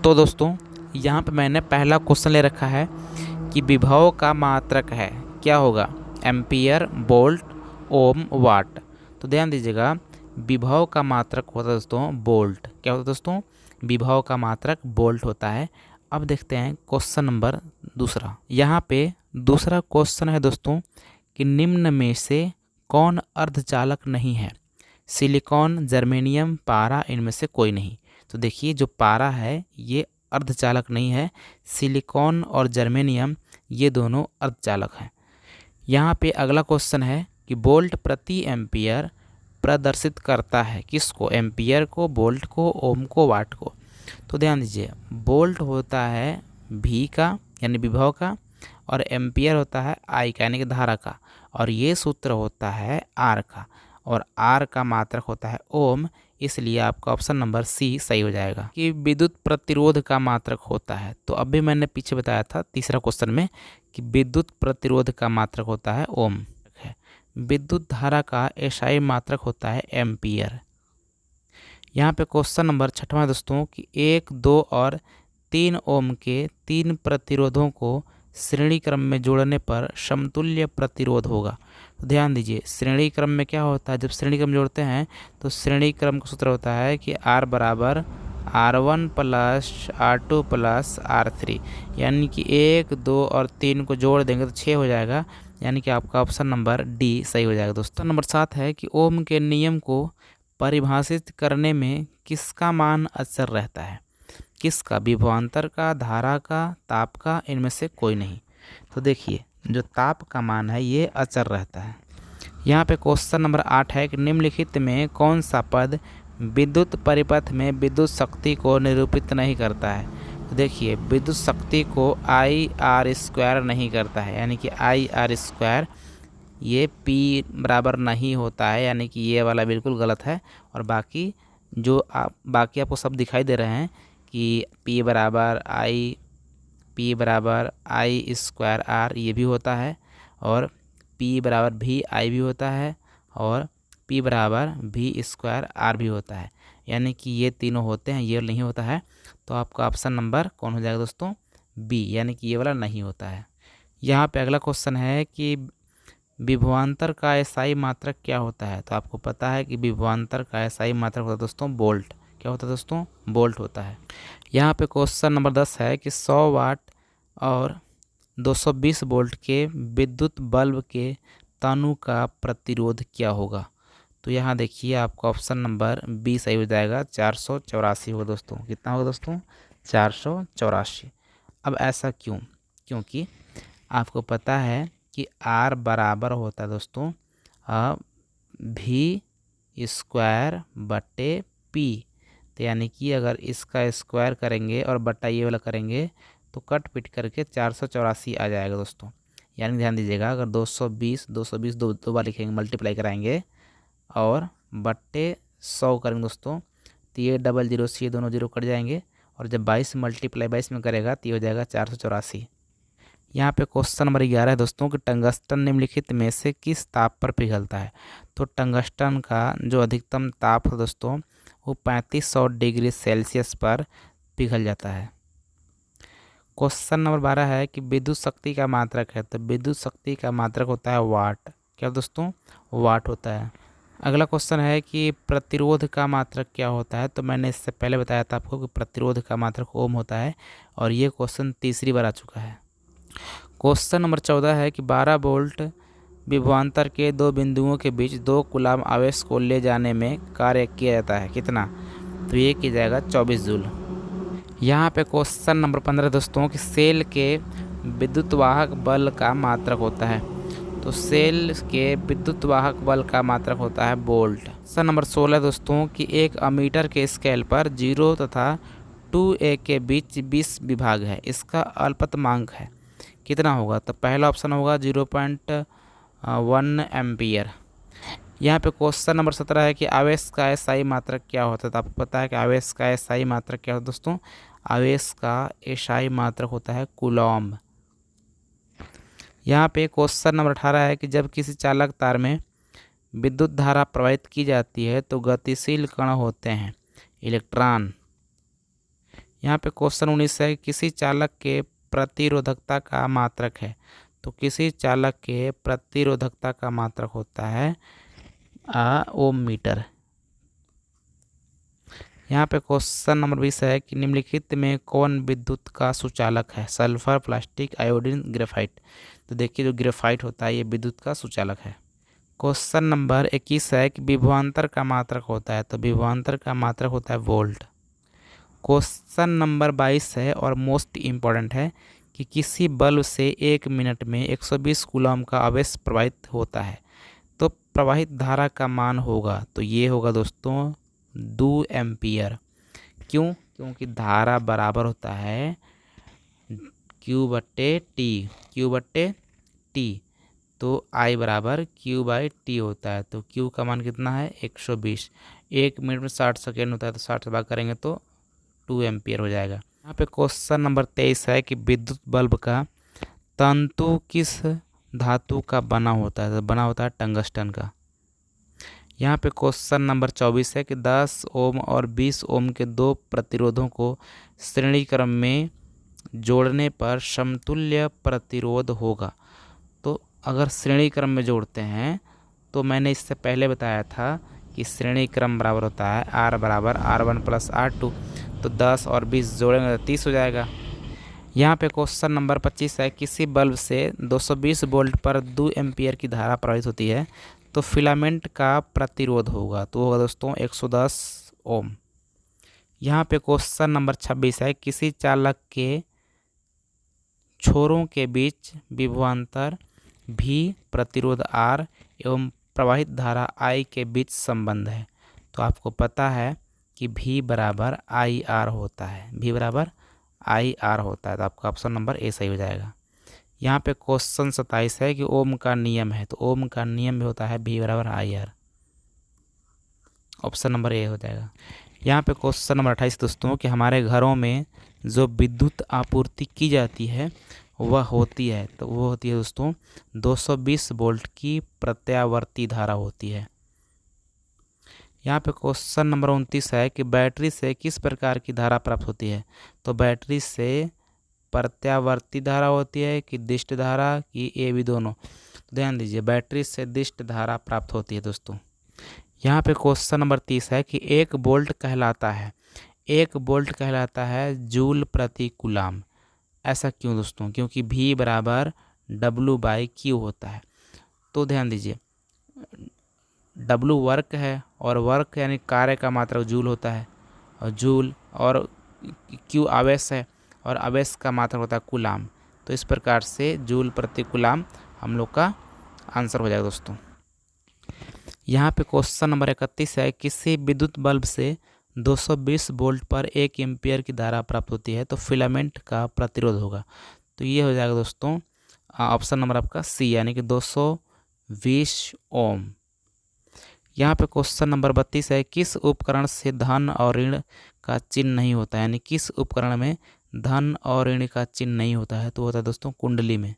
तो दोस्तों यहाँ पे मैंने पहला क्वेश्चन ले रखा है कि विभव का मात्रक है, क्या होगा? एम्पियर, वोल्ट, ओम, वाट। तो ध्यान दीजिएगा, विभव का मात्रक होता है दोस्तों वोल्ट। क्या होता है दोस्तों? विभव का मात्रक वोल्ट होता है। अब देखते हैं क्वेश्चन नंबर दूसरा। यहाँ पे दूसरा क्वेश्चन है दोस्तों कि निम्न में से कौन अर्धचालक नहीं है? सिलिकॉन, जर्मेनियम, पारा, इनमें से कोई नहीं। तो देखिए, जो पारा है ये अर्धचालक नहीं है, सिलिकॉन और जर्मेनियम ये दोनों अर्धचालक हैं। यहाँ पे अगला क्वेश्चन है कि वोल्ट प्रति एम्पियर प्रदर्शित करता है किसको? एम्पियर को, वोल्ट को, ओम को, वाट को। तो ध्यान दीजिए, वोल्ट होता है V का यानी विभव का, और एम्पियर होता है I का यानी कि धारा का, और ये सूत्र होता है R का, और R का मात्रक होता है ओम। इसलिए आपका ऑप्शन नंबर सी सही हो जाएगा कि विद्युत प्रतिरोध का मात्रक होता है। तो अभी मैंने पीछे बताया था तीसरा क्वेश्चन में कि विद्युत प्रतिरोध का मात्रक होता है ओम है। विद्युत धारा का एसआई मात्रक होता है एम्पियर। यहाँ पे क्वेश्चन नंबर 6वां दोस्तों कि 1, 2 और 3 ओम के 3 प्रतिरोधों को श्रेणी क्रम में जोड़ने पर समतुल्य प्रतिरोध होगा। तो ध्यान दीजिए, श्रेणी क्रम में क्या होता है? जब श्रेणी क्रम जोड़ते हैं तो श्रेणी क्रम का सूत्र होता है कि R बराबर R1 plus R2 plus R3, यानी कि 1, 2 और 3 को जोड़ देंगे तो 6 हो जाएगा, यानी कि आपका ऑप्शन नंबर डी सही हो जाएगा दोस्तों। नंबर 7 है कि ओम के नियम को परिभाषित करने में किसका मान अचर रहता है? किसका? विभवांतर का, धारा का, ताप का, इनमें से कोई नहीं। तो देखिए, जो ताप का मान है ये अचर रहता है। यहाँ पे क्वेश्चन नंबर 8 है कि निम्नलिखित में कौन सा पद विद्युत परिपथ में विद्युत शक्ति को निरूपित नहीं करता है? तो देखिए, विद्युत शक्ति को I/R² नहीं करता है, यानी कि I/R² ये P बराबर नहीं होता है, यानी कि ये वाला बिल्कुल गलत है। और बाकी जो बाकी आपको सब दिखाई दे रहे हैं कि P बराबर I²R ये भी होता है, और P बराबर VI भी होता है, और P बराबर V²R भी होता है, यानी कि ये तीनों होते हैं, ये नहीं होता है। तो आपका ऑप्शन नंबर कौन हो जाएगा दोस्तों? बी, यानी कि ये वाला नहीं होता है। यहाँ पे अगला क्वेश्चन है कि विभवांतर का एसआई मात्रक क्या होता है? तो आपको पता है कि विभवांतर का एसआई मात्रक होता है दोस्तों वोल्ट। क्या होता है दोस्तों? वोल्ट होता है। यहाँ पे क्वेश्चन नंबर 10 है कि 100 वाट और 220 वोल्ट के विद्युत बल्ब के तनु का प्रतिरोध क्या होगा? तो यहाँ देखिए, आपका ऑप्शन नंबर बी सही हो जाएगा, 484 होगा दोस्तों। कितना होगा दोस्तों? 484। अब ऐसा क्यों? क्योंकि आपको पता है कि R बराबर होता है दोस्तों V²/P। तो यानी कि अगर इसका स्क्वायर करेंगे और बट्टा ये वाला करेंगे तो कट पिट करके 484 आ जाएगा दोस्तों। यानी ध्यान दीजिएगा, अगर 220 दो बार लिखेंगे, मल्टीप्लाई कराएंगे और बट्टे 100 करेंगे दोस्तों, तो ये 00 से ये दोनों जीरो कट जाएंगे, और जब 22 मल्टीप्लाई 22 में करेगा तो ये हो जाएगा 484। यहाँ पे क्वेश्चन नंबर 11 है दोस्तों कि टंगस्टन निम्नलिखित में से किस ताप पर पिघलता है? तो टंगस्टन का जो अधिकतम ताप है दोस्तों वो 3500 डिग्री सेल्सियस पर पिघल जाता है। क्वेश्चन नंबर 12 है कि विद्युत शक्ति का मात्रक है। तो विद्युत शक्ति का मात्रक होता है वाट। क्या दोस्तों? वाट होता है। अगला क्वेश्चन है कि प्रतिरोध का मात्रक क्या होता है? तो मैंने इससे पहले बताया था आपको कि प्रतिरोध का मात्रक ओम होता है, और ये क्वेश्चन तीसरी बार आ चुका है। क्वेश्चन नंबर 14 है कि 12 वोल्ट विभवांतर के दो बिंदुओं के बीच 2 कूलाम आवेश को ले जाने में कार्य किया जाता है, कितना? तो ये किया जाएगा 24 जूल। यहाँ पे क्वेश्चन नंबर 15 दोस्तों कि सेल के विद्युत वाहक बल का मात्रक होता है। तो सेल के विद्युत वाहक बल का मात्रक होता है वोल्ट। क्वेश्चन नंबर 16 दोस्तों कि एक अमीटर के स्केल पर 0 तथा 2A के बीच 20 विभाग है, इसका अल्पतमांक है, कितना होगा? तो पहला ऑप्शन होगा 0.1 एम्पियर। यहाँ पे क्वेश्चन नंबर 17 है कि आवेश का एसआई मात्रक क्या होता है? तो आपको पता है कि आवेश का एसआई मात्रक क्या होता है दोस्तों? आवेश का एसआई मात्रक होता है कूलॉम्ब। यहाँ पे क्वेश्चन नंबर 18 है कि जब किसी चालक तार में विद्युत धारा प्रवाहित की जाती है तो गतिशील कण होते हैं इलेक्ट्रॉन। यहाँ पे क्वेश्चन 19 है, किसी चालक के प्रतिरोधकता का मात्रक है। तो किसी चालक के प्रतिरोधकता का मात्रक होता है ओम मीटर। यहाँ पे क्वेश्चन नंबर 20 है कि निम्नलिखित में कौन विद्युत का सुचालक है? Sulphur, plastic, iodine, graphite. तो देखिए जो ग्रेफाइट होता है ये विद्युत का सुचालक है। क्वेश्चन नंबर 21 है कि विभवांतर का मात्रक होता है। तो विभवांतर का मात्रक होता है वोल्ट। क्वेश्चन नंबर 22 है और मोस्ट इम्पॉर्टेंट है कि किसी बल्ब से 1 मिनट में 120 कूलम का आवेश प्रवाहित होता है, तो प्रवाहित धारा का मान होगा। तो ये होगा दोस्तों 2 एम्पियर। क्यों? क्योंकि धारा बराबर होता है Q/T। तो I बराबर Q/T होता है। तो Q का मान कितना है? 120। 1 मिनट में 60 सेकेंड होता है, तो 60 से भाग करेंगे तो 2 एम्पियर हो जाएगा। यहाँ पे क्वेश्चन नंबर 23 है कि विद्युत बल्ब का तंतु किस धातु का बना होता है? तो बना होता है टंगस्टन का। यहाँ पे क्वेश्चन नंबर 24 है कि 10 ओम और 20 ओम के दो प्रतिरोधों को श्रेणी क्रम में जोड़ने पर समतुल्य प्रतिरोध होगा। तो अगर श्रेणी क्रम में जोड़ते हैं तो मैंने इससे पहले बताया था कि श्रेणी क्रम बराबर होता है R बराबर R1 प्लस R2। तो 10 और 20 जोड़ेंगे तो 30 हो जाएगा। यहाँ पे क्वेश्चन नंबर 25 है, किसी बल्ब से 220 वोल्ट पर 2 एम्पियर की धारा प्रवाहित होती है, तो फिलामेंट का प्रतिरोध होगा। तो होगा दोस्तों 110 ओम। यहाँ पे क्वेश्चन नंबर 26 है, किसी चालक के छोरों के बीच विभवांतर भी प्रतिरोध R एवं प्रवाहित धारा I के बीच संबंध है। तो आपको पता है कि V बराबर IR होता है। V बराबर IR होता है। तो आपका ऑप्शन नंबर ए सही हो जाएगा। यहाँ पे क्वेश्चन 27 है कि ओम का नियम है। तो ओम का नियम भी होता है V बराबर IR। ऑप्शन नंबर ए हो जाएगा। यहाँ पे क्वेश्चन नंबर 28 दोस्तों कि हमारे घरों में जो विद्युत आपूर्ति की जाती है वह होती है, तो वो होती है दोस्तों 220 वोल्ट की प्रत्यावर्ती धारा होती है। यहाँ पे क्वेश्चन नंबर 29 है कि बैटरी से किस प्रकार की धारा प्राप्त होती है? तो बैटरी से प्रत्यावर्ती धारा होती है कि दिष्ट धारा कि ए बी दोनों? तो ध्यान दीजिए, बैटरी से दिष्ट धारा प्राप्त होती है दोस्तों। यहाँ पे क्वेश्चन नंबर 30 है कि 1 वोल्ट कहलाता है जूल प्रति कूलम। ऐसा क्यों दोस्तों? क्योंकि V बराबर W/Q होता है। तो ध्यान दीजिए, W वर्क है और वर्क यानी कार्य का मात्रक जूल होता है, और जूल और Q आवेश है और आवेश का मात्रक होता है कूलम। तो इस प्रकार से जूल प्रति कूलम हम लोग का आंसर हो जाएगा दोस्तों। यहाँ पे क्वेश्चन नंबर 31 है, किसी विद्युत बल्ब से 220 वोल्ट पर 1 एम्पियर की धारा प्राप्त होती है, तो फिलामेंट का प्रतिरोध होगा। तो ये हो जाएगा दोस्तों ऑप्शन नंबर आपका सी, यानी कि 220 ओम। यहाँ पे क्वेश्चन नंबर 32 है, किस उपकरण से धन और ऋण का चिन्ह नहीं होता है? यानी किस उपकरण में धन और ऋण का चिन्ह नहीं होता है? तो होता है दोस्तों कुंडली में।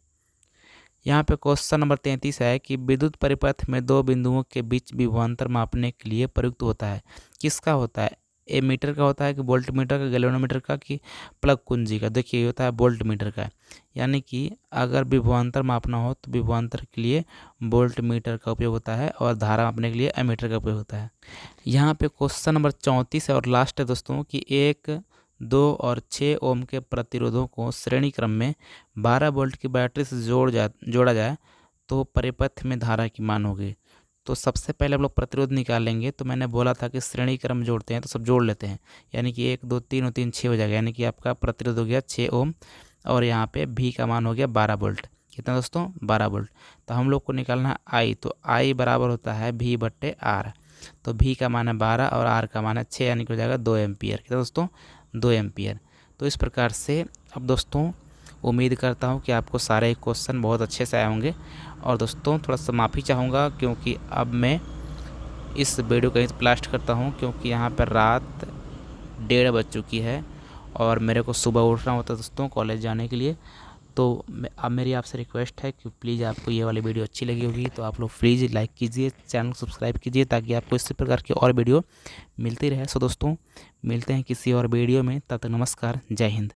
यहाँ पे क्वेश्चन नंबर 33 है कि विद्युत परिपथ में दो बिंदुओं के बीच विभवांतर मापने के लिए प्रयुक्त होता है। किसका होता है? एमीटर का होता है कि वोल्ट मीटर का, गैल्वेनोमीटर का कि प्लग कुंजी का? देखिए ये होता है वोल्ट मीटर का। यानी कि अगर विभवांतर मापना हो तो विभवांतर के लिए वोल्ट मीटर का उपयोग होता है और धारा मापने के लिए एमीटर का उपयोग होता है। यहाँ पे क्वेश्चन नंबर 34 है और लास्ट है दोस्तों कि 1, 2 और 6 ओम के प्रतिरोधों को श्रेणी क्रम में 12 वोल्ट की बैटरी से जोड़ा जाए तो परिपथ में धारा की मान होगी। तो सबसे पहले हम लोग प्रतिरोध निकालेंगे। तो मैंने बोला था कि श्रेणी क्रम जोड़ते हैं तो सब जोड़ लेते हैं, यानी कि 1, 2, 3 और 3 6 हो जाएगा। यानी कि आपका प्रतिरोध हो गया 6 ओम और यहाँ पे V का मान हो गया 12 वोल्ट। कितना दोस्तों? 12 वोल्ट। तो हम लोग को निकालना है I। तो I बराबर होता है V/R। तो V का मान है 12 और R का मान है 6, यानी कि हो जाएगा 2 एम्पियर। कितना दोस्तों? 2 एम्पियर। तो इस प्रकार से अब दोस्तों उम्मीद करता हूँ कि आपको सारे क्वेश्चन बहुत अच्छे से आए होंगे। और दोस्तों थोड़ा सा माफ़ी चाहूँगा क्योंकि अब मैं इस वीडियो को यहीं ब्लास्ट करता हूँ, क्योंकि यहाँ पर रात 1:30 बज चुकी है और मेरे को सुबह उठना होता है दोस्तों कॉलेज जाने के लिए। तो अब मेरी आपसे रिक्वेस्ट है कि प्लीज़ आपको ये वाली वीडियो अच्छी लगी होगी तो आप लोग प्लीज़ लाइक कीजिए, चैनल को सब्सक्राइब कीजिए ताकि आपको इसी प्रकार की और वीडियो मिलती रहे। सो दोस्तों मिलते हैं किसी और वीडियो में, तब तक नमस्कार, जय हिंद।